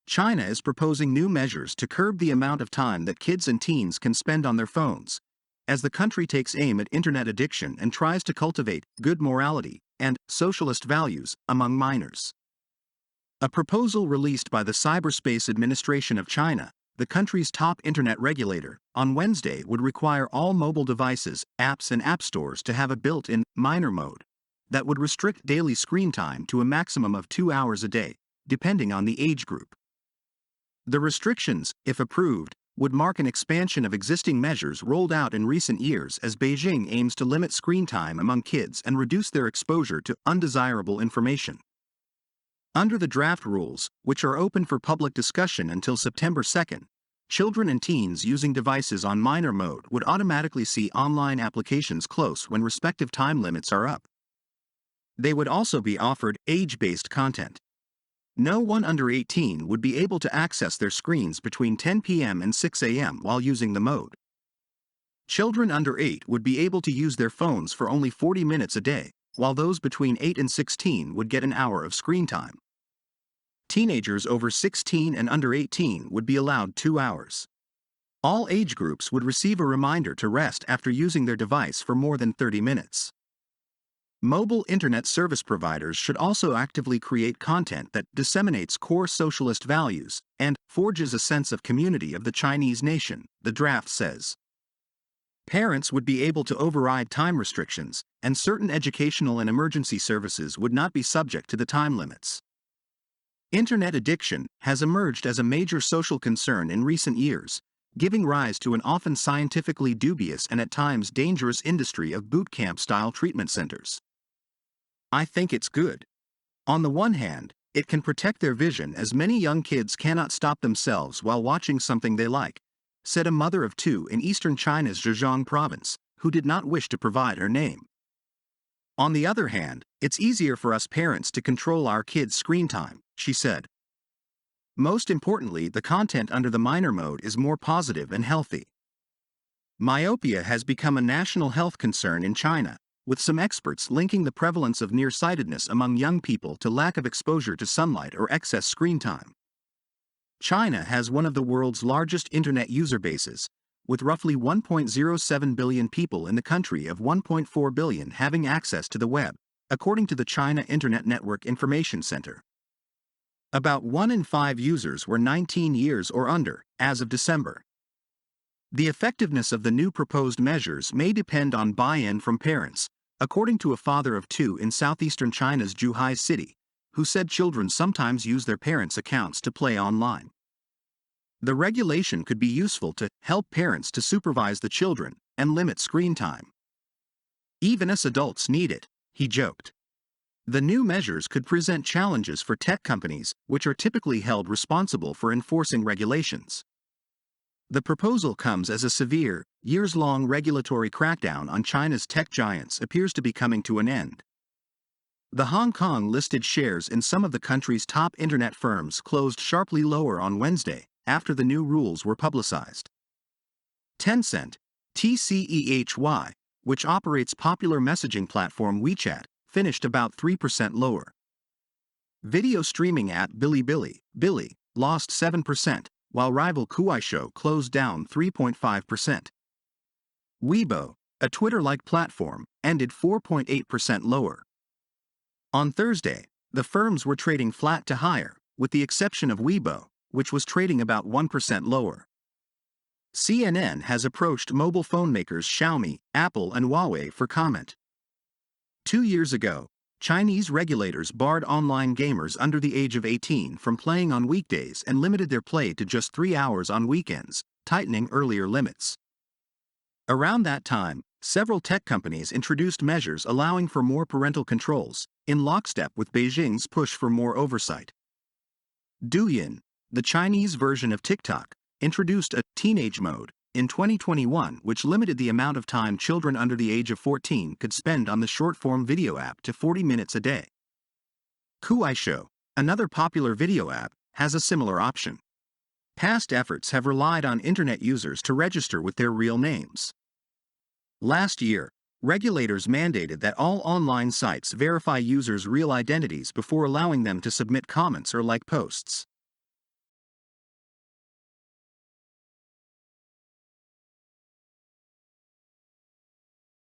China is proposing new measures to curb the amount of time that kids and teens can spend on their phones, as the country takes aim at internet addiction and tries to cultivate good morality and socialist values among minors. A proposal released by the Cyberspace Administration of China, the country's top internet regulator, on Wednesday would require all mobile devices, apps, and app stores to have a built-in minor mode that would restrict daily screen time to a maximum of 2 hours a day, depending on the age group. The restrictions, if approved, would mark an expansion of existing measures rolled out in recent years as Beijing aims to limit screen time among kids and reduce their exposure to undesirable information. Under the draft rules, which are open for public discussion until September 2nd, children and teens using devices on minor mode would automatically see online applications close when respective time limits are up. They would also be offered age-based content. No one under 18 would be able to access their screens between 10 p.m. and 6 a.m. while using the mode. Children under 8 would be able to use their phones for only 40 minutes a day, while those between 8 and 16 would get an hour of screen time. Teenagers over 16 and under 18 would be allowed 2 hours. All age groups would receive a reminder to rest after using their device for more than 30 minutes. Mobile internet service providers should also actively create content that disseminates core socialist values and forges a sense of community of the Chinese nation, the draft says. Parents would be able to override time restrictions, and certain educational and emergency services would not be subject to the time limits. Internet addiction has emerged as a major social concern in recent years, giving rise to an often scientifically dubious and at times dangerous industry of boot camp-style treatment centers. I think it's good. On the one hand, it can protect their vision as many young kids cannot stop themselves while watching something they like, said a mother of 2 in eastern China's Zhejiang province, who did not wish to provide her name. On the other hand, it's easier for us parents to control our kids' screen time, she said. Most importantly, the content under the minor mode is more positive and healthy. Myopia has become a national health concern in China, with some experts linking the prevalence of nearsightedness among young people to lack of exposure to sunlight or excess screen time. China has one of the world's largest internet user bases, with roughly 1.07 billion people in the country of 1.4 billion having access to the web, according to the China Internet Network Information Center. About 1 in 5 users were 19 years or under, as of December. The effectiveness of the new proposed measures may depend on buy-in from parents, according to a father of 2 in southeastern China's Zhuhai city, who said children sometimes use their parents' accounts to play online. The regulation could be useful to help parents to supervise the children and limit screen time. Even us adults need it, he joked. The new measures could present challenges for tech companies, which are typically held responsible for enforcing regulations. The proposal comes as a severe, years-long regulatory crackdown on China's tech giants appears to be coming to an end. The Hong Kong-listed shares in some of the country's top internet firms closed sharply lower on Wednesday after the new rules were publicized. Tencent, TCEHY, which operates popular messaging platform WeChat, finished about 3% lower. Video streaming app Bilibili lost 7%, while rival Kuaishou closed down 3.5%. Weibo, a Twitter-like platform, ended 4.8% lower. On Thursday, the firms were trading flat to higher, with the exception of Weibo, which was trading about 1% lower. CNN has approached mobile phone makers Xiaomi, Apple, and Huawei for comment. 2 years ago, Chinese regulators barred online gamers under the age of 18 from playing on weekdays and limited their play to just 3 hours on weekends, tightening earlier limits. Around that time, several tech companies introduced measures allowing for more parental controls, in lockstep with Beijing's push for more oversight. Douyin, the Chinese version of TikTok, introduced a teenage mode in 2021 which limited the amount of time children under the age of 14 could spend on the short-form video app to 40 minutes a day. Kuaishou, another popular video app, has a similar option. Past efforts have relied on internet users to register with their real names. Last year, regulators mandated that all online sites verify users' real identities before allowing them to submit comments or like posts.